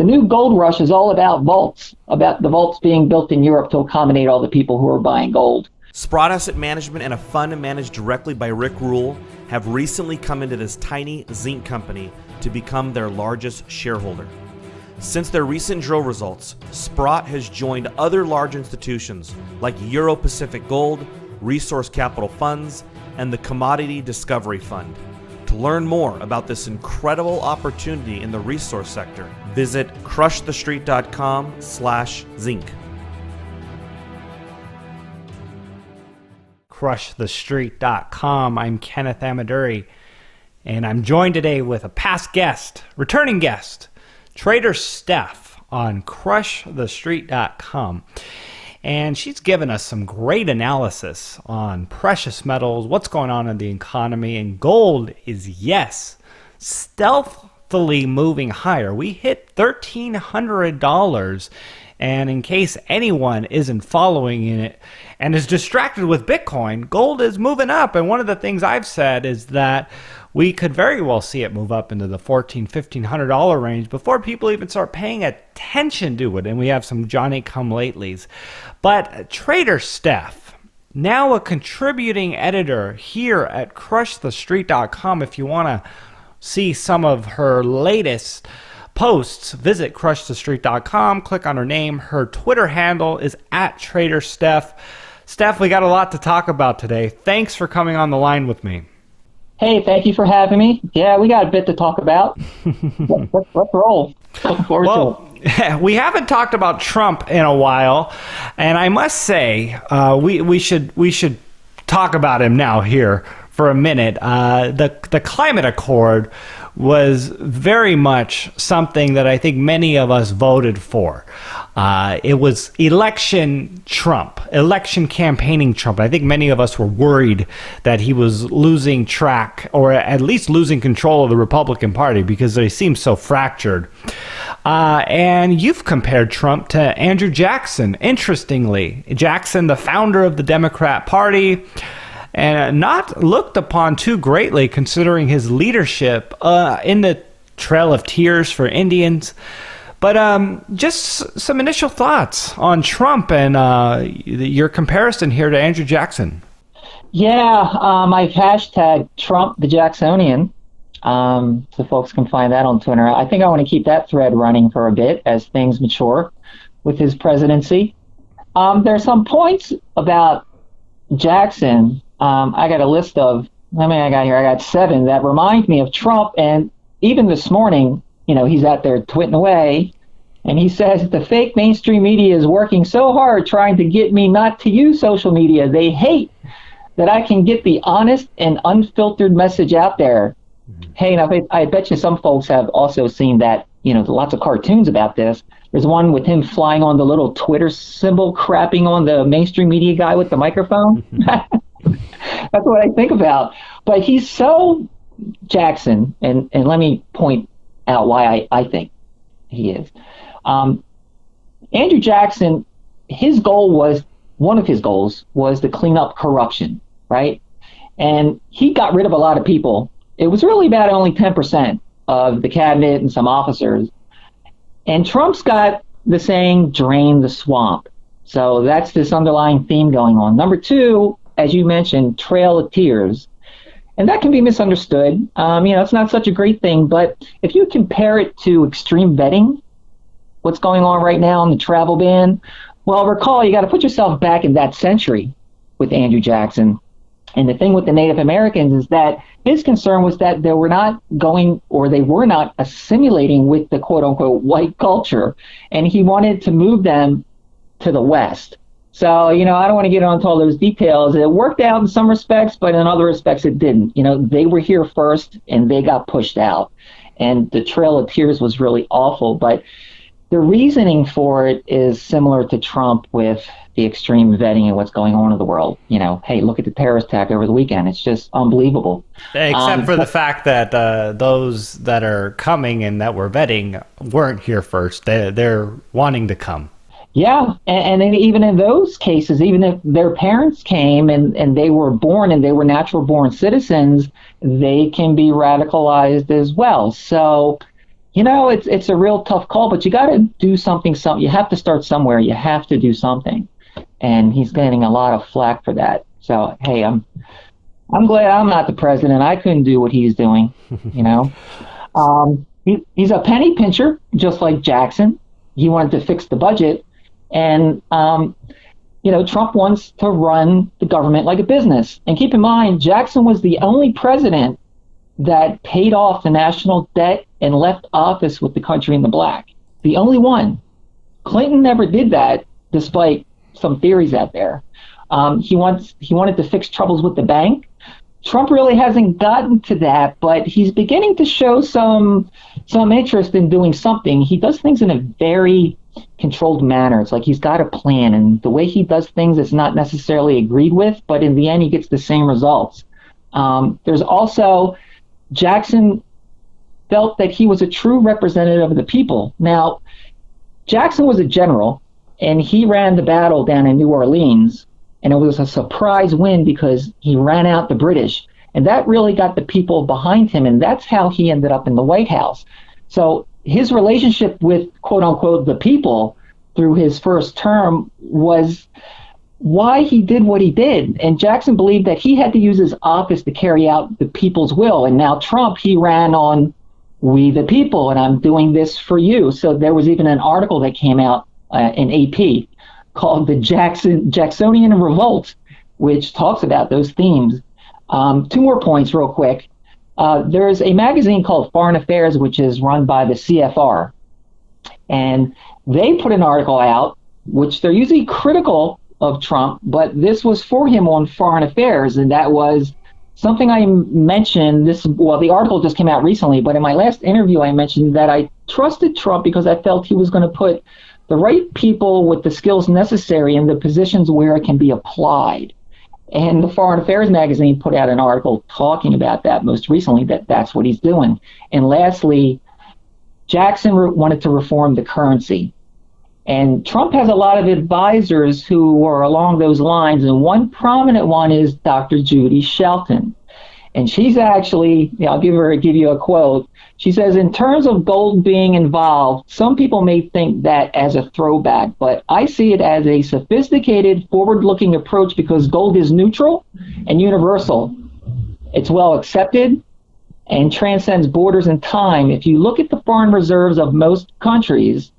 The new gold rush is all about vaults, about the vaults being built in Europe to accommodate all the people who are buying gold. Sprott Asset Management and a fund managed directly by Rick Rule have recently come into this tiny zinc company to become their largest shareholder. Since their recent drill results, Sprott has joined other large institutions like Euro Pacific Gold, Resource Capital Funds, and the Commodity Discovery Fund. To learn more about this incredible opportunity in the resource sector, visit crushthestreet.com/zinc. crushthestreet.com. I'm Kenneth Amaduri, and I'm joined today with a past guest, returning guest, TraderStef on crushthestreet.com. And she's given us some great analysis on precious metals, what's going on in the economy, and gold is, yes, stealthily moving higher. We hit $1,300, and in case anyone isn't following in it and is distracted with Bitcoin, gold is moving up. And one of the things I've said is that we could very well see it move up into the $1,400, $1,500 range before people even start paying attention to it. And we have some Johnny-come-latelys. But TraderStef, now a contributing editor here at crushthestreet.com. If you want to see some of her latest posts, visit crushthestreet.com, click on her name. Her Twitter handle is @TraderStef. Steph, we got a lot to talk about today. Thanks for coming on the line with me. Hey, thank you for having me. Yeah, we got a bit to talk about. Let's roll. Looking forward to it. We haven't talked about Trump in a while, and I must say we should talk about him now here for a minute. The climate accord was very much something that I think many of us voted for. It was election Trump, election campaigning Trump. I think many of us were worried that he was losing track, or at least losing control of the Republican Party, because they seem so fractured. And you've compared Trump to Andrew Jackson. Interestingly, Jackson, the founder of the Democrat Party, and not looked upon too greatly considering his leadership in the Trail of Tears for Indians. But just some initial thoughts on Trump and your comparison here to Andrew Jackson. Yeah, I've hashtag Trump the Jacksonian, so folks can find that on Twitter. I think I want to keep that thread running for a bit as things mature with his presidency. There's some points about Jackson. I got a list of, I got 7 that remind me of Trump. And even this morning, he's out there twitting away, and he says the fake mainstream media is working so hard trying to get me not to use social media. They hate that I can get the honest and unfiltered message out there. Mm-hmm. Hey, now I bet you some folks have also seen that, lots of cartoons about this. There's one with him flying on the little Twitter symbol, crapping on the mainstream media guy with the microphone. That's what I think about. But he's so Jackson, and let me point out why I think he is. Andrew Jackson, one of his goals was to clean up corruption, right? And he got rid of a lot of people. It was really about only 10% of the cabinet and some officers. And Trump's got the saying, drain the swamp. So that's this underlying theme going on. Number 2, as you mentioned, Trail of Tears. And that can be misunderstood. It's not such a great thing, but if you compare it to extreme vetting, what's going on right now in the travel ban, well, recall, you got to put yourself back in that century with Andrew Jackson. And the thing with the Native Americans is that his concern was that they were not assimilating with the quote-unquote white culture, and he wanted to move them to the West. So, I don't want to get into all those details. It worked out in some respects, but in other respects it didn't. They were here first, and they got pushed out. And the Trail of Tears was really awful. But the reasoning for it is similar to Trump with the extreme vetting and what's going on in the world. Hey, look at the terrorist attack over the weekend. It's just unbelievable. Except for the fact that those that are coming and that we're vetting weren't here first. They're wanting to come. Yeah, and then even in those cases, even if their parents came and they were born and they were natural born citizens, they can be radicalized as well. So It's a real tough call, but you got to do something. You have to start somewhere. You have to do something, and he's getting a lot of flack for that. So hey, I'm glad I'm not the president. I couldn't do what he's doing. He's a penny pincher, just like Jackson. He wanted to fix the budget, and Trump wants to run the government like a business. And keep in mind, Jackson was the only president that paid off the national debt and left office with the country in the black. The only one. Clinton never did that, despite some theories out there. He wanted to fix troubles with the bank. Trump really hasn't gotten to that, but he's beginning to show some interest in doing something. He does things in a very controlled manner. It's like he's got a plan, and the way he does things is not necessarily agreed with, but in the end, he gets the same results. There's also Jackson felt that he was a true representative of the people. Now, Jackson was a general, and he ran the battle down in New Orleans, and it was a surprise win because he ran out the British, and that really got the people behind him, and that's how he ended up in the White House. So his relationship with, quote unquote, the people through his first term was why he did what he did. And Jackson believed that he had to use his office to carry out the people's will. And now Trump, he ran on "we the people," and I'm doing this for you. So there was even an article that came out in AP called the Jacksonian Revolt, which talks about those themes. Two more points real quick. There's a magazine called Foreign Affairs, which is run by the CFR. And they put an article out, which they're usually critical of Trump, but this was for him on foreign affairs. And that was something I mentioned. The article just came out recently, but in my last interview, I mentioned that I trusted Trump because I felt he was going to put the right people with the skills necessary in the positions where it can be applied. And the Foreign Affairs magazine put out an article talking about that most recently, that's what he's doing. And lastly, Jackson wanted to reform the currency. And Trump has a lot of advisors who are along those lines, and one prominent one is Dr. Judy Shelton. And she's actually, I'll give you a quote. She says, "In terms of gold being involved, some people may think that as a throwback, but I see it as a sophisticated, forward-looking approach because gold is neutral and universal. It's well accepted and transcends borders and time. If you look at the foreign reserves of most countries,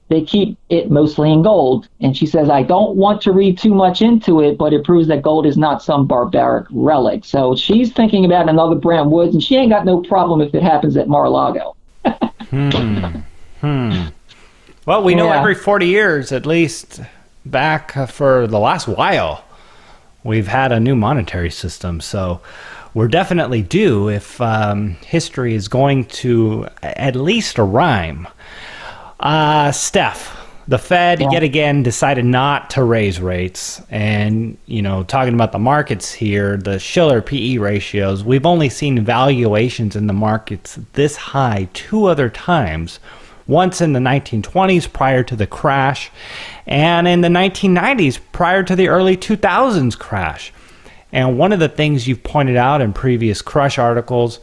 they keep it mostly in gold." And she says, "I don't want to read too much into it, but it proves that gold is not some barbaric relic." So she's thinking about another Bretton Woods, and she ain't got no problem if it happens at Mar-a-Lago. Well, we know every 40 years, at least back for the last while, we've had a new monetary system. So we're definitely due if history is going to at least rhyme. Steph, the Fed yet again decided not to raise rates. And, talking about the markets here, the Shiller PE ratios, we've only seen valuations in the markets this high two other times. Once in the 1920s prior to the crash, and in the 1990s prior to the early 2000s crash. And one of the things you've pointed out in previous Crush articles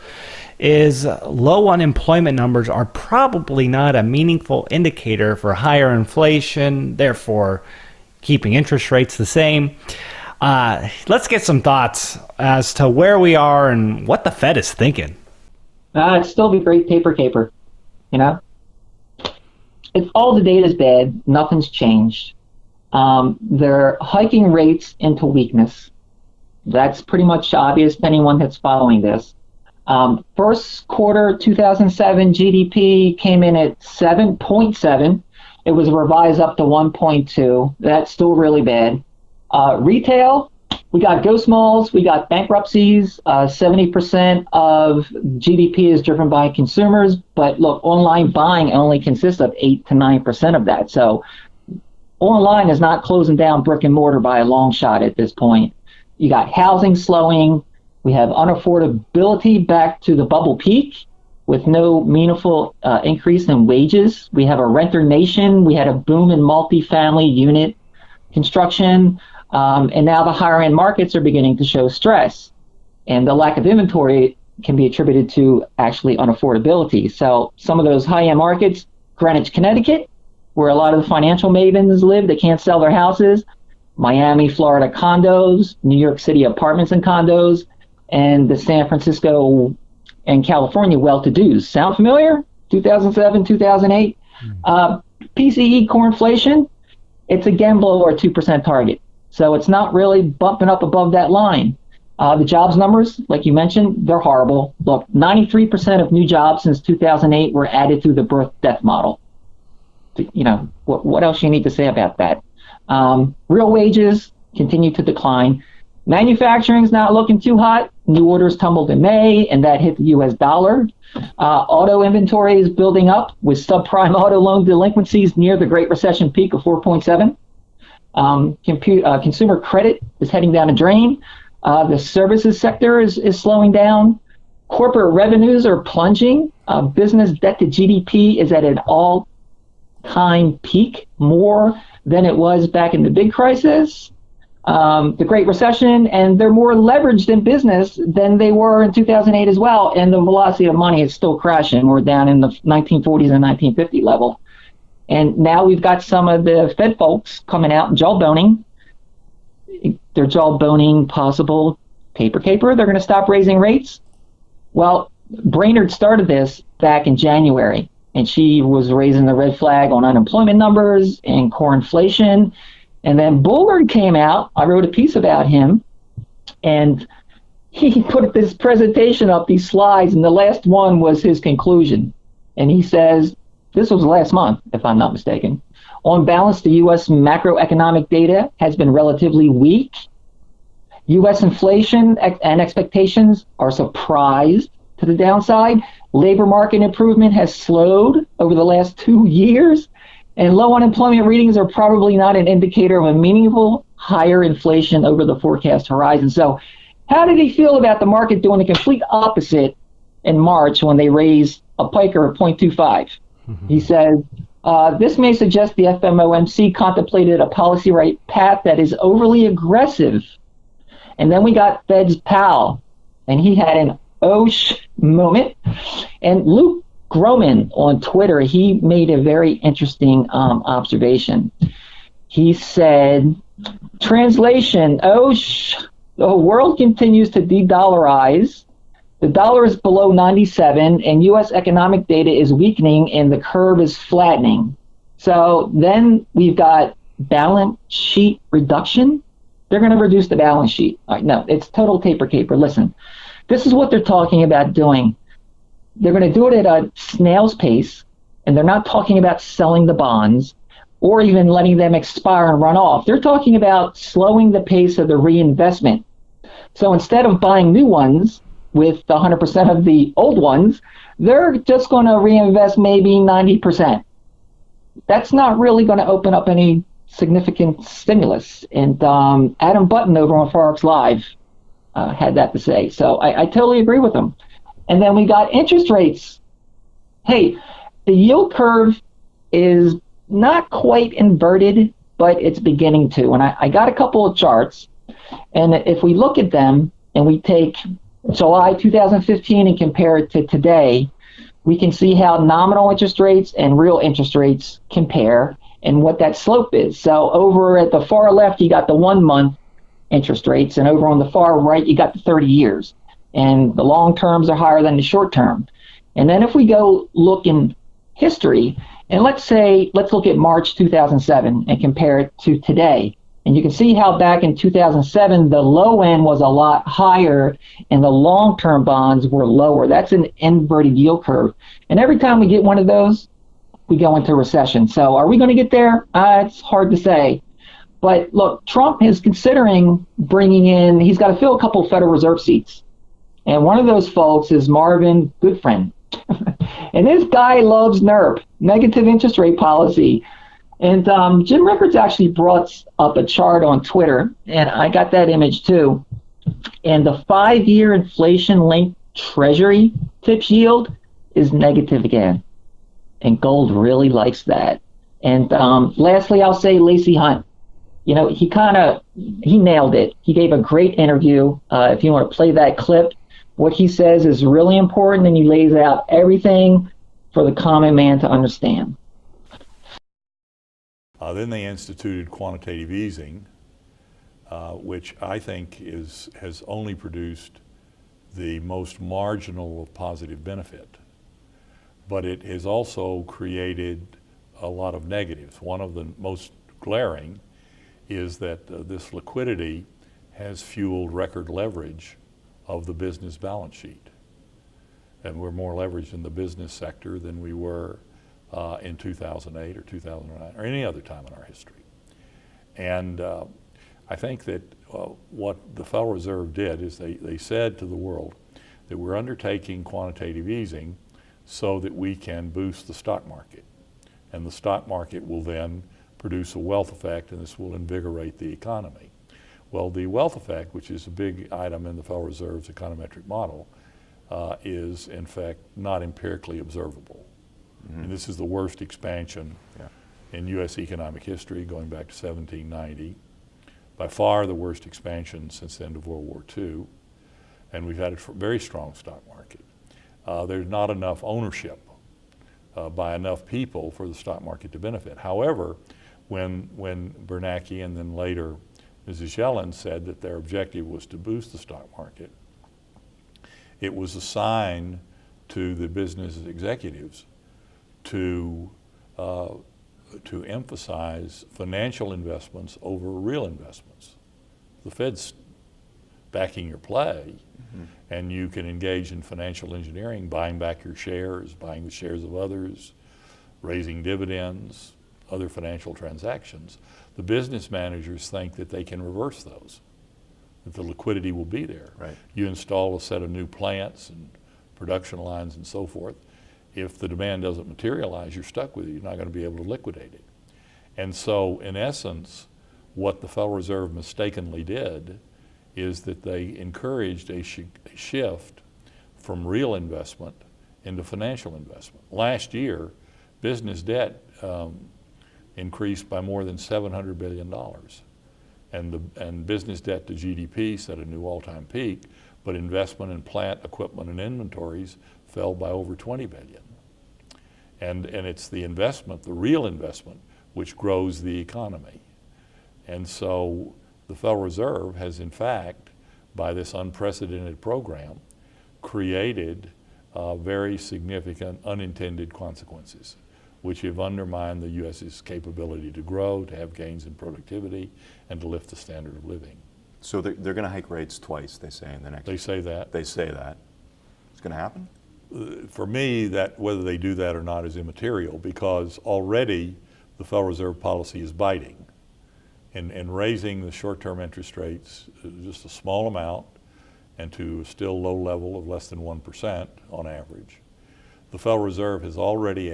is low unemployment numbers are probably not a meaningful indicator for higher inflation, therefore keeping interest rates the same. Let's get some thoughts as to where we are and what the Fed is thinking. It's still the great paper caper, If all the data is bad, nothing's changed. They're hiking rates into weakness. That's pretty much obvious to anyone that's following this. First quarter 2007 GDP came in at 7.7. It was revised up to 1.2. That's still really bad. Retail, we got ghost malls, we got bankruptcies. 70% of GDP is driven by consumers, but look, online buying only consists of 8 to 9% of that. So online is not closing down brick and mortar by a long shot at this point. You got housing slowing. We have unaffordability back to the bubble peak with no meaningful increase in wages. We have a renter nation. We had a boom in multifamily unit construction. And now the higher end markets are beginning to show stress. And the lack of inventory can be attributed to actually unaffordability. So some of those high-end markets, Greenwich, Connecticut, where a lot of the financial mavens live, they can't sell their houses, Miami, Florida condos, New York City apartments and condos, and the San Francisco and California well-to-dos. Sound familiar? 2007, 2008. PCE core inflation, it's again below our 2% target. So it's not really bumping up above that line. The jobs numbers, like you mentioned, they're horrible. Look, 93% of new jobs since 2008 were added through the birth-death model. You know, what else you need to say about that? Real wages continue to decline. Manufacturing's not looking too hot. New orders tumbled in May, and that hit the U.S. dollar. Auto inventory is building up with subprime auto loan delinquencies near the Great Recession peak of 4.7. Consumer credit is heading down a drain. The services sector is slowing down. Corporate revenues are plunging. Business debt to GDP is at an all-time peak, more than it was back in the big crisis, the Great Recession, and they're more leveraged in business than they were in 2008 as well. And the velocity of money is still crashing. We're down in the 1940s and 1950 level. And now we've got some of the Fed folks coming out and jawboning. They're jawboning possible paper caper. They're going to stop raising rates. Well, Brainerd started this back in January, and she was raising the red flag on unemployment numbers and core inflation. And then Bullard came out. I wrote a piece about him, and he put this presentation up, these slides, and the last one was his conclusion. And he says, this was last month, if I'm not mistaken. On balance, the U.S. macroeconomic data has been relatively weak. U.S. inflation and expectations are surprised to the downside. Labor market improvement has slowed over the last 2 years, and low unemployment readings are probably not an indicator of a meaningful higher inflation over the forecast horizon. So how did he feel about the market doing the complete opposite in March when they raised a piker of 0.25? He says, this may suggest the FOMC contemplated a policy rate path that is overly aggressive. And then we got Fed's Powell, and he had an moment. And Luke Groman on Twitter, he made a very interesting observation. He said, translation, the world continues to de-dollarize. The dollar is below 97, and U.S. economic data is weakening, and the curve is flattening. So then we've got balance sheet reduction. They're going to reduce the balance sheet. All right, no, it's total taper caper. Listen, this is what they're talking about doing. They're going to do it at a snail's pace, and they're not talking about selling the bonds or even letting them expire and run off. They're talking about slowing the pace of the reinvestment. So instead of buying new ones with 100% of the old ones, they're just going to reinvest maybe 90%. That's not really going to open up any significant stimulus. And Adam Button over on Forex Live had that to say. So I totally agree with him. And then we got interest rates. Hey, the yield curve is not quite inverted, but it's beginning to. And I got a couple of charts. And if we look at them and we take July 2015 and compare it to today, we can see how nominal interest rates and real interest rates compare and what that slope is. So over at the far left, you got the 1 month interest rates, and over on the far right, you got the 30 years. And the long terms are higher than the short term. And then if we go look in history, and let's look at March 2007 and compare it to today. And you can see how back in 2007, the low end was a lot higher and the long-term bonds were lower. That's an inverted yield curve. And every time we get one of those, we go into recession. So are we going to get there? It's hard to say. But look, Trump is considering bringing in, he's got to fill a couple of Federal Reserve seats. And one of those folks is Marvin Goodfriend. And this guy loves NIRP, negative interest rate policy. And Jim Rickards actually brought up a chart on Twitter, and I got that image too. And the 5-year inflation-linked Treasury tips yield is negative again. And gold really likes that. And lastly, I'll say Lacey Hunt. You know, he nailed it. He gave a great interview. If you want to play that clip, What he says is really important, and he lays out everything for the common man to understand. Then they instituted quantitative easing, which I think has only produced the most marginal of positive benefit. But it has also created a lot of negatives. One of the most glaring is that this liquidity has fueled record leverage of the business balance sheet. And we're more leveraged in the business sector than we were in 2008 or 2009 or any other time in our history. And I think that what the Federal Reserve did is they said to the world that we're undertaking quantitative easing so that we can boost the stock market. And the stock market will then produce a wealth effect, and this will invigorate the economy. Well, the wealth effect, which is a big item in the Federal Reserve's econometric model, is in fact not empirically observable. And this is the worst expansion in U.S. economic history going back to 1790. By far the worst expansion since the end of World War II. And we've had a very strong stock market. There's not enough ownership by enough people for the stock market to benefit. However, when Bernanke and then later Mrs. Yellen said that their objective was to boost the stock market, it was a sign to the business executives to emphasize financial investments over real investments. The Fed's backing your play, and you can engage in financial engineering, buying back your shares, buying the shares of others, raising dividends, other financial transactions. The business managers think that they can reverse those, that the liquidity will be there. Right. You install a set of new plants and production lines and so forth. If the demand doesn't materialize, you're stuck with it. You're not going to be able to liquidate it. And so, in essence, what the Federal Reserve mistakenly did is that they encouraged a shift from real investment into financial investment. Last year, business debt increased by more than $700 billion. And business debt to GDP set a new all-time peak, but investment in plant, equipment, and inventories fell by over 20 billion. And it's the investment, the real investment, which grows the economy. And so the Federal Reserve has, in fact, by this unprecedented program, created very significant unintended consequences, which have undermined the U.S.'s capability to grow, to have gains in productivity, and to lift the standard of living. So they're going to hike rates twice, they say, in the next. They say that. They say that. It's going to happen? For me, that whether they do that or not is immaterial, because already the Federal Reserve policy is biting. In raising the short-term interest rates just a small amount and to a still low level of less than 1% on average, the Federal Reserve has already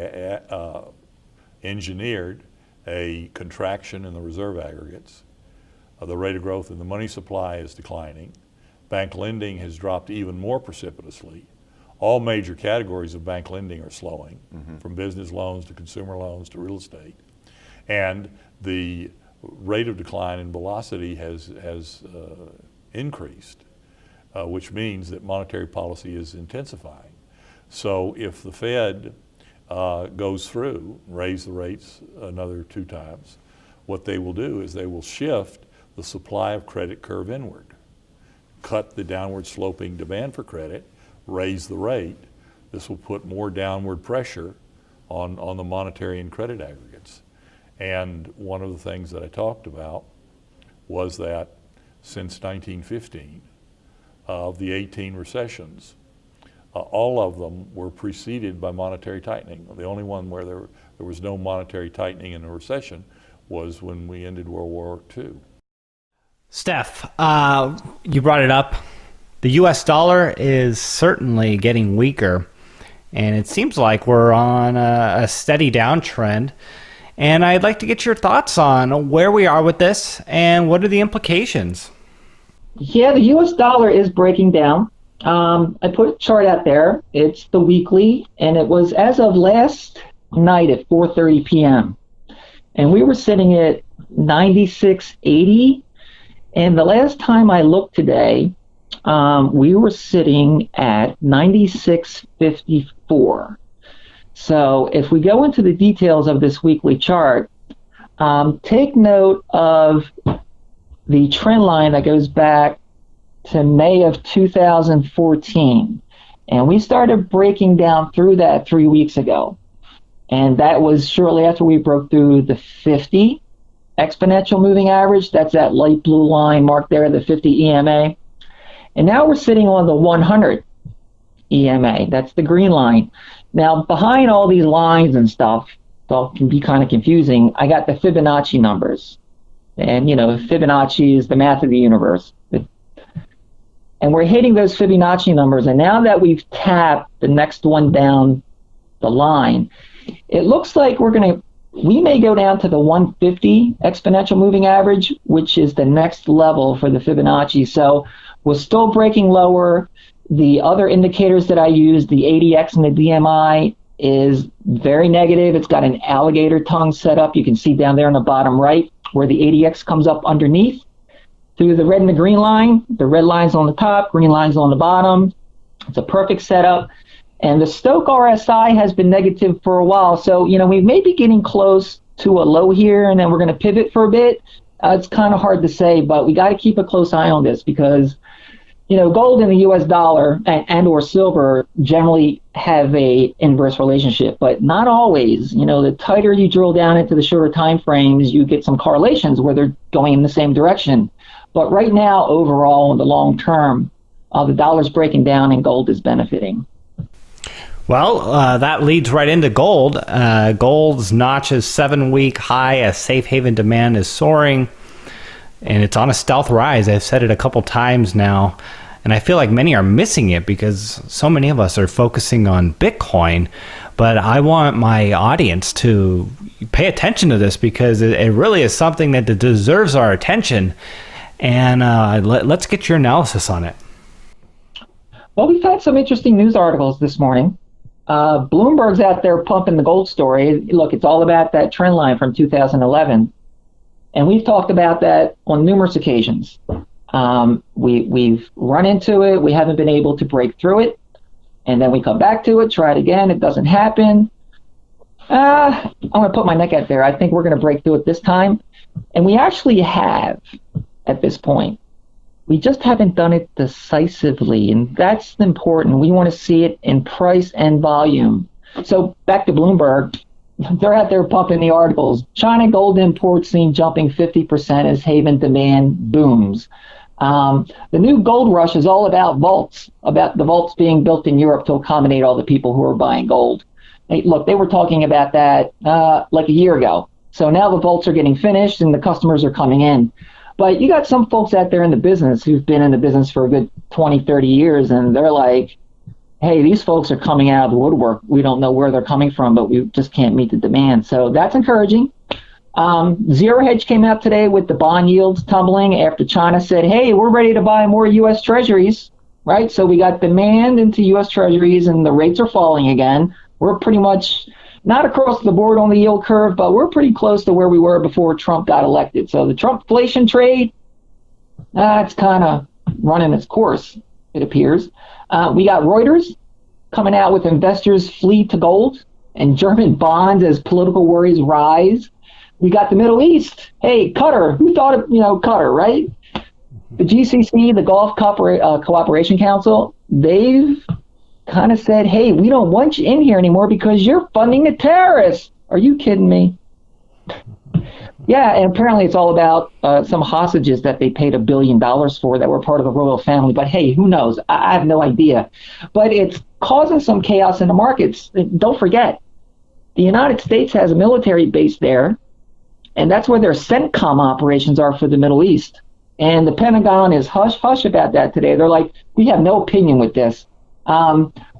engineered a contraction in the reserve aggregates. The rate of growth in the money supply is declining. Bank lending has dropped even more precipitously. All major categories of bank lending are slowing, from business loans to consumer loans to real estate. And the rate of decline in velocity has increased, which means that monetary policy is intensifying. So if the Fed goes through, raise the rates another 2 times, what they will do is they will shift the supply of credit curve inward, cut the downward sloping demand for credit, raise the rate. This will put more downward pressure on the monetary and credit aggregates. And one of the things that I talked about was that since 1915, of the 18 recessions, all of them were preceded by monetary tightening. The only one where there was no monetary tightening in a recession was when we ended World War II. Steph, you brought it up. The U.S. dollar is certainly getting weaker, and it seems like we're on a steady downtrend. And I'd like to get your thoughts on where we are with this and what are the implications? Yeah, the U.S. dollar is breaking down. I put a chart out there. It's the weekly, and it was as of last night at 4:30 p.m. And we were sitting at 96.80. And the last time I looked today, we were sitting at 96.54. So if we go into the details of this weekly chart, take note of the trend line that goes back to May of 2014. And we started breaking down through that 3 weeks ago. And that was shortly after we broke through the 50 exponential moving average. That's that light blue line marked there, the 50 EMA. And now we're sitting on the 100 EMA. That's the green line. Now, behind all these lines and stuff, so it can be kind of confusing, I got the Fibonacci numbers. And, Fibonacci is the math of the universe. And we're hitting those Fibonacci numbers. And now that we've tapped the next one down the line, it looks like we may go down to the 150 exponential moving average, which is the next level for the Fibonacci. So we're still breaking lower. The other indicators that I use, the ADX and the DMI, is very negative. It's got an alligator tongue set up. You can see down there on the bottom right where the ADX comes up underneath through the red and the green line. The red line's on the top, green line's on the bottom. It's a perfect setup. And the Stochh RSI has been negative for a while. So, we may be getting close to a low here, and then we're going to pivot for a bit. It's kind of hard to say, but we got to keep a close eye on this because, gold and the US dollar and or silver generally have a inverse relationship, but not always. The tighter you drill down into the shorter time frames, you get some correlations where they're going in the same direction. But right now, overall, in the long term, the dollar's breaking down and gold is benefiting. Well, that leads right into gold. Gold's notches 7-week high as safe haven demand is soaring, and it's on a stealth rise. I've said it a couple times now, and I feel like many are missing it because so many of us are focusing on Bitcoin. But I want my audience to pay attention to this because it really is something that deserves our attention. And let's get your analysis on it. Well, we've had some interesting news articles this morning. Bloomberg's out there pumping the gold story. Look, it's all about that trend line from 2011. And we've talked about that on numerous occasions. We've run into it. We haven't been able to break through it. And then we come back to it, try it again. It doesn't happen. I'm going to put my neck out there. I think we're going to break through it this time. And we actually have at this point. We just haven't done it decisively, and that's important. We want to see it in price and volume. So back to Bloomberg, they're out there pumping the articles. China gold imports seen jumping 50% as haven demand booms. The new gold rush is all about vaults, about the vaults being built in Europe to accommodate all the people who are buying gold. Hey, look, they were talking about that like a year ago. So now the vaults are getting finished and the customers are coming in. But you got some folks out there in the business who've been in the business for a good 20, 30 years, and they're like, hey, these folks are coming out of the woodwork. We don't know where they're coming from, but we just can't meet the demand. So that's encouraging. Zero Hedge came out today with the bond yields tumbling after China said, hey, we're ready to buy more U.S. Treasuries, right? So we got demand into U.S. Treasuries, and the rates are falling again. We're pretty much not across the board on the yield curve, but we're pretty close to where we were before Trump got elected. So the Trumpflation trade, it's kind of running its course, it appears. We got Reuters coming out with investors flee to gold and German bonds as political worries rise. We got the Middle East. Hey, Qatar. Who thought of, Qatar, right? The GCC, the Gulf Cooperation Council, they've kind of said, hey, we don't want you in here anymore because you're funding the terrorists. Are you kidding me? Yeah, and apparently it's all about some hostages that they paid $1 billion for that were part of the royal family. But hey, who knows? I have no idea. But it's causing some chaos in the markets. Don't forget, the United States has a military base there, and that's where their CENTCOM operations are for the Middle East. And the Pentagon is hush-hush about that today. They're like, we have no opinion with this.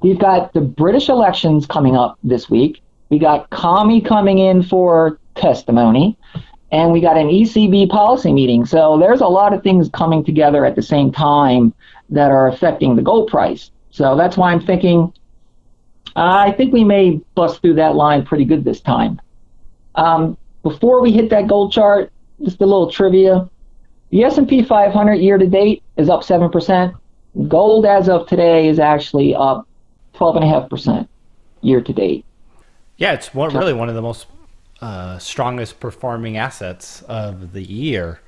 We've got the British elections coming up this week. We got Comey coming in for testimony, and we got an ECB policy meeting. So there's a lot of things coming together at the same time that are affecting the gold price. So that's why I'm thinking, I think we may bust through that line pretty good this time. Before we hit that gold chart, just a little trivia. The S&P 500 year to date is up 7%. Gold as of today is actually up 12.5% year to date. Yeah, it's really one of the most strongest performing assets of the year.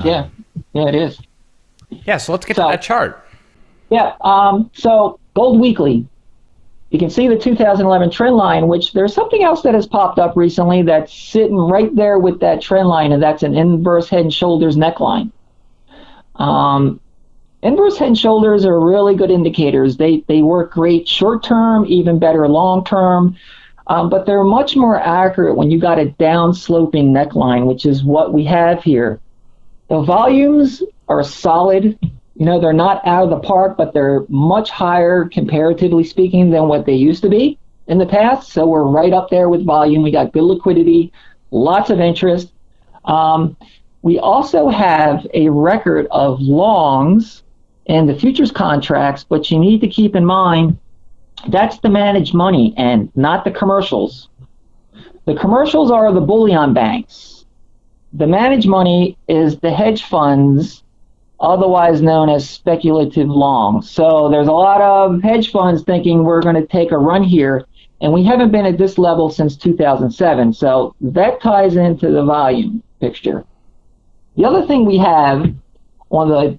Yeah, it is. Yeah, so let's get to that chart. Yeah, so gold weekly. You can see the 2011 trend line, which there's something else that has popped up recently that's sitting right there with that trend line, and that's an inverse head and shoulders neckline. Inverse head and shoulders are really good indicators. They work great short term, even better long term, but they're much more accurate when you got a down sloping neckline, which is what we have here. The volumes are solid. You know, they're not out of the park, but they're much higher, comparatively speaking, than what they used to be in the past. So we're right up there with volume. We got good liquidity, lots of interest. We also have a record of longs in the futures contracts, but you need to keep in mind that's the managed money and not the commercials. The commercials are the bullion banks. The managed money is the hedge funds, otherwise known as speculative long. So there's a lot of hedge funds thinking we're going to take a run here, and we haven't been at this level since 2007. So that ties into the volume picture. The other thing we have on the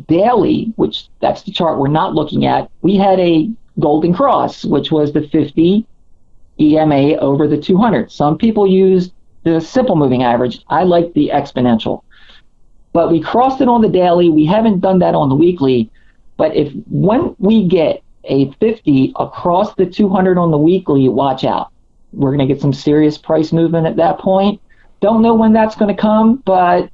daily, which that's the chart we're not looking at, we had a golden cross, which was the 50 EMA over the 200. Some people use the simple moving average. I like the exponential. But we crossed it on the daily. We haven't done that on the weekly. But when we get a 50 across the 200 on the weekly, watch out. We're going to get some serious price movement at that point. Don't know when that's going to come, but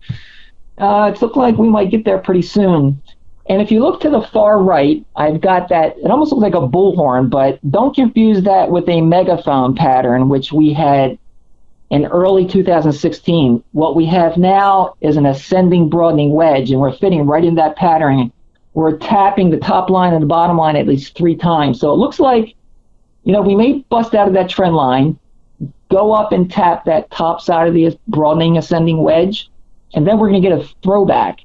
it looks like we might get there pretty soon. And if you look to the far right, I've got that. It almost looks like a bullhorn, but don't confuse that with a megaphone pattern, which we had in early 2016. What we have now is an ascending broadening wedge, and we're fitting right in that pattern. We're tapping the top line and the bottom line at least 3 times. So it looks like, we may bust out of that trend line, go up and tap that top side of the broadening ascending wedge, and then we're going to get a throwback,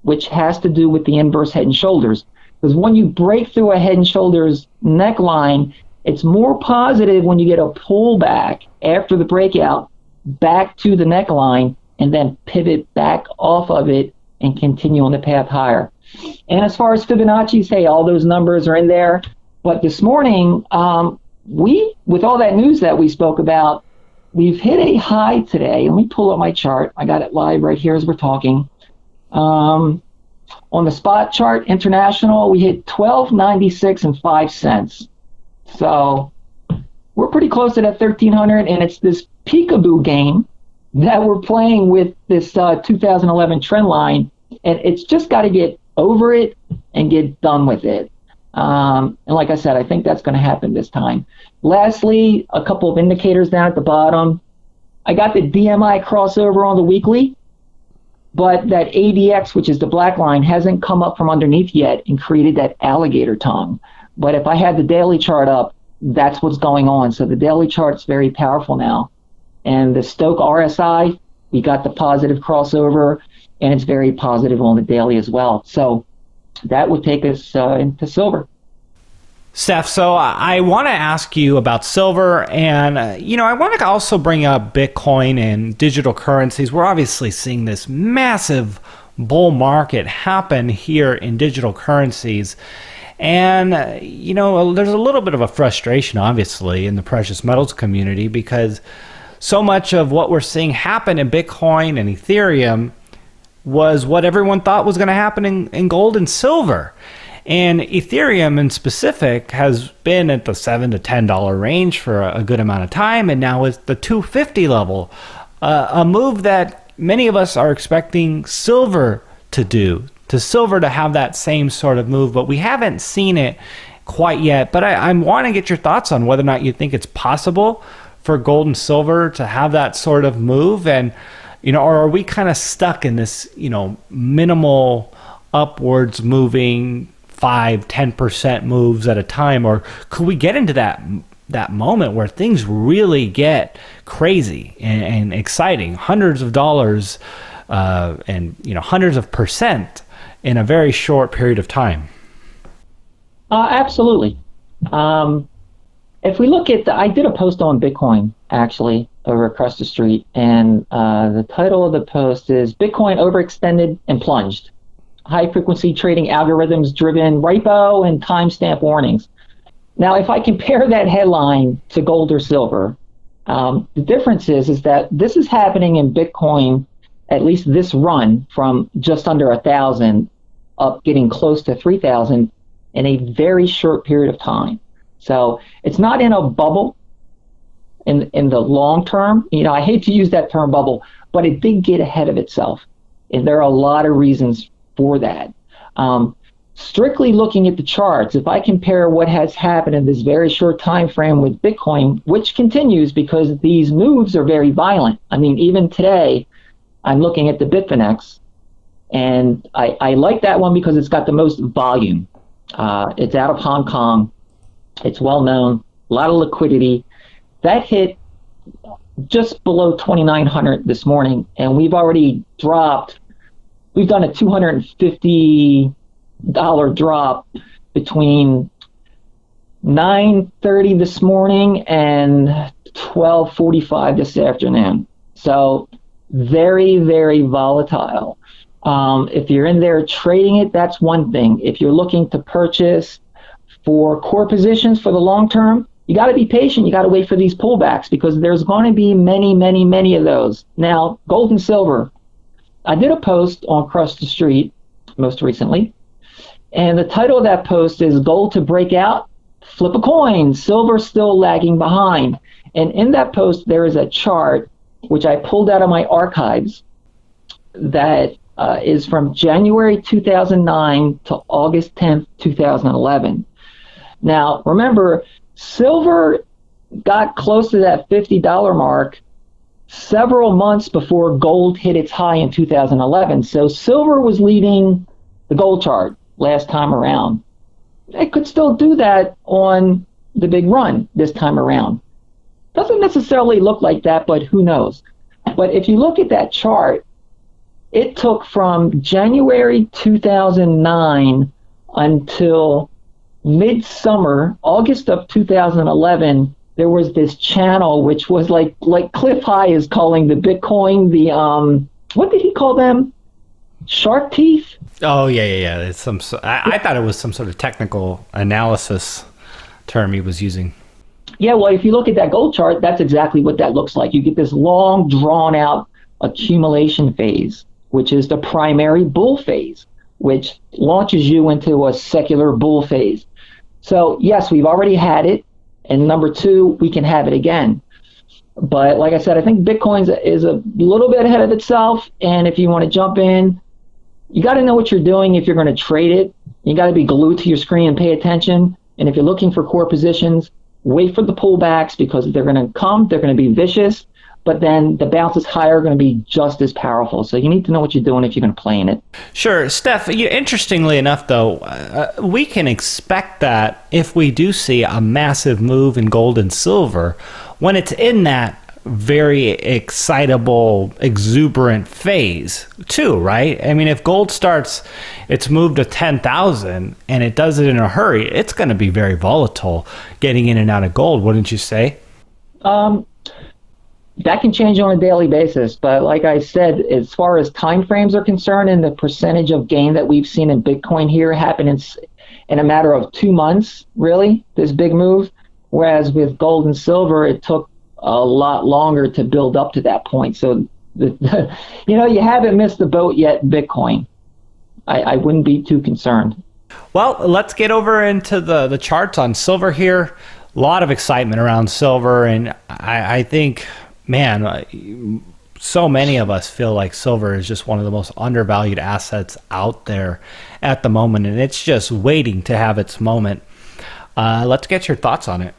which has to do with the inverse head and shoulders. Because when you break through a head and shoulders neckline, it's more positive when you get a pullback after the breakout back to the neckline and then pivot back off of it and continue on the path higher. And as far as Fibonacci's, hey, all those numbers are in there. But this morning, with all that news that we spoke about, we've hit a high today. Let me pull up my chart. I got it live right here as we're talking. On the spot chart, international, we hit 12.96 and 5 cents. So we're pretty close to that 1300, and it's this peekaboo game that we're playing with this 2011 trend line, and it's just got to get over it and get done with it. And like I said, I think that's going to happen this time. Lastly, a couple of indicators down at the bottom. I got the DMI crossover on the weekly, but that ADX, which is the black line, hasn't come up from underneath yet and created that alligator tongue. But if I had the daily chart up, that's what's going on. So the daily chart's very powerful now. And the Stoke RSI, we got the positive crossover, and it's very positive on the daily as well. So that would take us into silver. Steph, so I want to ask you about silver, and I want to also bring up Bitcoin and digital currencies. We're obviously seeing this massive bull market happen here in digital currencies. And, there's a little bit of a frustration, obviously, in the precious metals community because so much of what we're seeing happen in Bitcoin and Ethereum was what everyone thought was going to happen in gold and silver. And Ethereum in specific has been at the $7 to $10 range for a good amount of time, and now is the $250 level, a move that many of us are expecting silver to do, to have that same sort of move, but we haven't seen it quite yet. But I want to get your thoughts on whether or not you think it's possible for gold and silver to have that sort of move, and or are we kind of stuck in this minimal upwards moving 5-10% moves at a time, or could we get into that moment where things really get crazy and exciting, hundreds of dollars and hundreds of percent in a very short period of time? Absolutely. If we look at, I did a post on Bitcoin actually over across the street, and the title of the post is Bitcoin Overextended and Plunged. High frequency trading algorithms driven repo and timestamp warnings. Now, if I compare that headline to gold or silver, the difference is that this is happening in Bitcoin, at least this run from just under 1,000 up getting close to 3,000 in a very short period of time. So it's not in a bubble in the long term. You know, I hate to use that term bubble, but it did get ahead of itself. And there are a lot of reasons for that. Strictly looking at the charts, if I compare what has happened in this very short time frame with Bitcoin, which continues because these moves are very violent. I mean, even today, I'm looking at the Bitfinex, and I like that one because it's got the most volume. It's out of Hong Kong. It's well known, a lot of liquidity. That hit just below 2,900 this morning, and we've already dropped. We've done a $250 drop between 9:30 this morning and 12:45 this afternoon. So very, very volatile. If you're in there trading it, that's one thing. If you're looking to purchase for core positions for the long term, you got to be patient. You got to wait for these pullbacks because there's going to be many, many, many of those. Now, gold and silver. I did a post on Across the Street most recently, and the title of that post is Gold to Break Out, Flip a Coin, Silver Still Lagging Behind. And in that post, there is a chart which I pulled out of my archives that is from January 2009 to August 10th, 2011. Now, remember, silver got close to that $50 mark several months before gold hit its high in 2011. So silver was leading the gold chart last time around. It could still do that on the big run this time around. Doesn't necessarily look like that, but who knows? But if you look at that chart, it took from January 2009 until midsummer, August of 2011, there was this channel which was like Cliff High is calling the Bitcoin the what did he call them? Shark teeth? Oh yeah. It's I thought it was some sort of technical analysis term he was using. Yeah, well, if you look at that gold chart, that's exactly what that looks like. You get this long, drawn-out accumulation phase, which is the primary bull phase, which launches you into a secular bull phase. So yes, we've already had it. And number two, we can have it again. But like I said, I think Bitcoin is a little bit ahead of itself. And if you want to jump in, you got to know what you're doing if you're going to trade it. You got to be glued to your screen and pay attention. And if you're looking for core positions, wait for the pullbacks because they're going to come. They're going to be vicious. But then the bounces higher are going to be just as powerful. So you need to know what you're doing if you're going to play in it. Sure. Steph, interestingly enough, though, we can expect that if we do see a massive move in gold and silver, when it's in that very excitable, exuberant phase, too, right? I mean, if gold starts, it's moved to 10,000 and it does it in a hurry, it's going to be very volatile getting in and out of gold, wouldn't you say? That can change on a daily basis, but like I said, as far as time frames are concerned and the percentage of gain that we've seen in Bitcoin here happen in a matter of 2 months, really, this big move, whereas with gold and silver, it took a lot longer to build up to that point. So, you haven't missed the boat yet in Bitcoin. I wouldn't be too concerned. Well, let's get over into the charts on silver here. A lot of excitement around silver, and I think... Man, so many of us feel like silver is just one of the most undervalued assets out there at the moment, and it's just waiting to have its moment. Let's get your thoughts on it.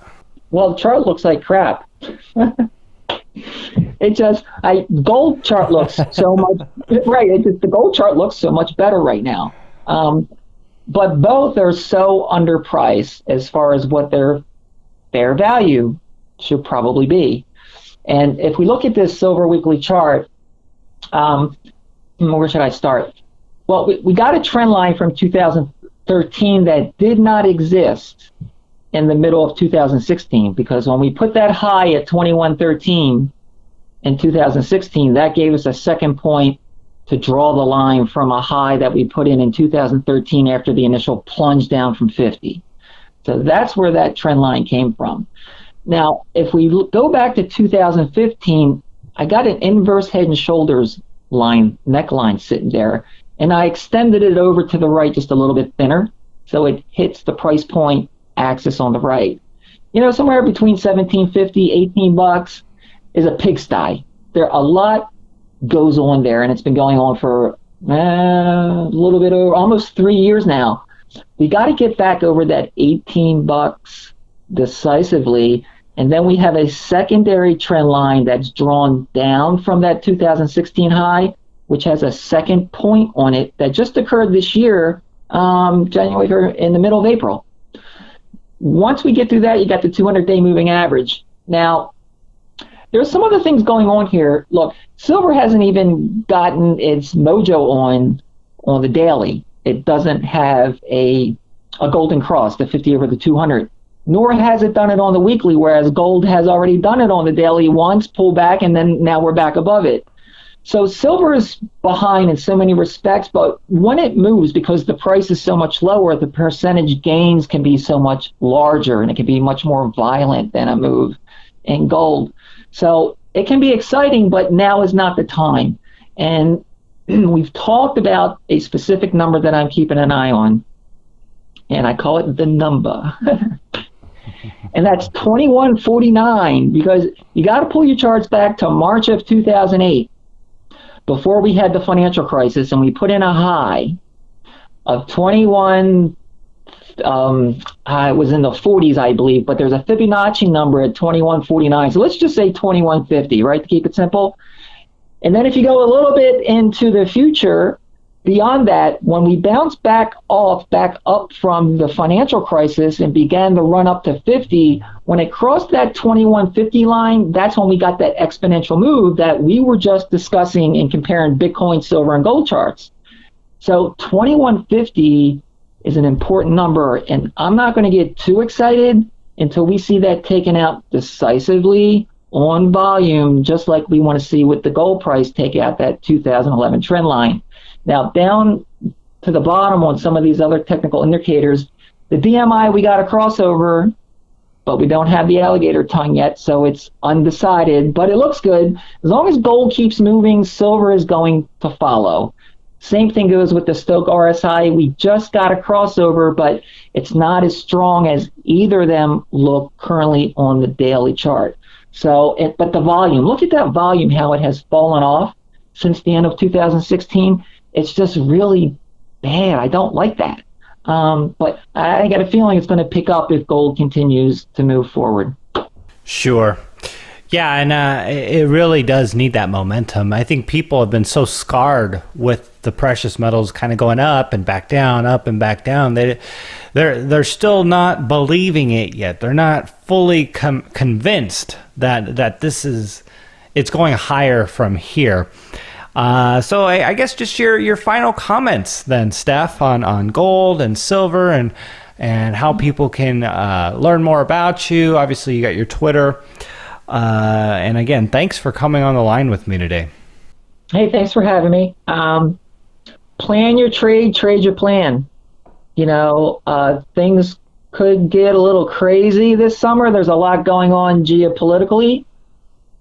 Well, the chart looks like crap. Gold chart looks so much, right, the gold chart looks so much better right now. But both are so underpriced as far as what their fair value should probably be. And if we look at this silver weekly chart, where should I start? Well, we got a trend line from 2013 2113 that did not exist in the middle of 2016, because when we put that high at 2113 in 2016, that gave us a second point to draw the line from a high that we put in 2013 after the initial plunge down from 50. So that's where that trend line came from. Now, if we go back to 2015, I got an inverse head and shoulders line, neckline sitting there, and I extended it over to the right just a little bit thinner, so it hits the price point axis on the right. Somewhere between $17.50, $18 is a pigsty. There a lot goes on there, and it's been going on for a little bit over almost 3 years now. We got to get back over that $18 decisively, and then we have a secondary trend line that's drawn down from that 2016 high, which has a second point on it that just occurred this year, January, in the middle of April. Once we get through that, you got the 200-day moving average. Now, there's some other things going on here. Look, silver hasn't even gotten its mojo on the daily. It doesn't have a golden cross, the 50 over the 200. Nor has it done it on the weekly, whereas gold has already done it on the daily once, pulled back, and then now we're back above it. So silver is behind in so many respects, but when it moves, because the price is so much lower, the percentage gains can be so much larger, and it can be much more violent than a move in gold. So it can be exciting, but now is not the time. And we've talked about a specific number that I'm keeping an eye on, and I call it the number. And that's 2149, because you got to pull your charts back to March of 2008, before we had the financial crisis, and we put in a high of 21. I was in the 40s, I believe, but there's a Fibonacci number at 2149. So let's just say 2150, right, to keep it simple. And then if you go a little bit into the future, beyond that, when we bounced back up from the financial crisis and began to run up to 50, when it crossed that 2150 line, that's when we got that exponential move that we were just discussing in comparing Bitcoin, silver, and gold charts. So 2150 is an important number, and I'm not going to get too excited until we see that taken out decisively on volume, just like we want to see with the gold price take out that 2011 trend line. Now, down to the bottom on some of these other technical indicators, the DMI, we got a crossover, but we don't have the alligator tongue yet, so it's undecided, but it looks good. As long as gold keeps moving, silver is going to follow. Same thing goes with the Stochk RSI. We just got a crossover, but it's not as strong as either of them look currently on the daily chart. So, but the volume, look at that volume, how it has fallen off since the end of 2016. It's just really bad. I don't like that. But I got a feeling it's going to pick up if gold continues to move forward. Sure. Yeah, and it really does need that momentum. I think people have been so scarred with the precious metals kind of going up and back down, up and back down. They're still not believing it yet. They're not fully convinced that it's going higher from here. So I guess just your final comments then, Steph, on gold and silver and how people can learn more about you. Obviously, you got your Twitter. And again, thanks for coming on the line with me today. Hey, thanks for having me. Plan your trade your plan. Things could get a little crazy this summer. There's a lot going on geopolitically,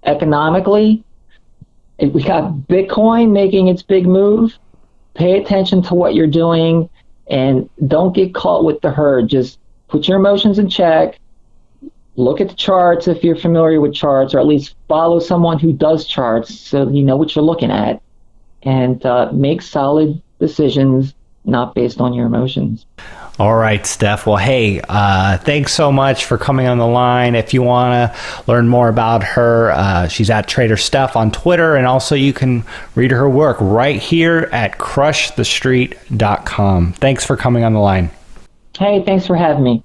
economically. We got Bitcoin making its big move. Pay attention to what you're doing and don't get caught with the herd. Just put your emotions in check. Look at the charts if you're familiar with charts, or at least follow someone who does charts so you know what you're looking at, and make solid decisions, not based on your emotions. All right, Steph. Well, hey, thanks so much for coming on the line. If you want to learn more about her, she's at TraderStef on Twitter, and also you can read her work right here at crushthestreet.com. Thanks for coming on the line. Hey, thanks for having me.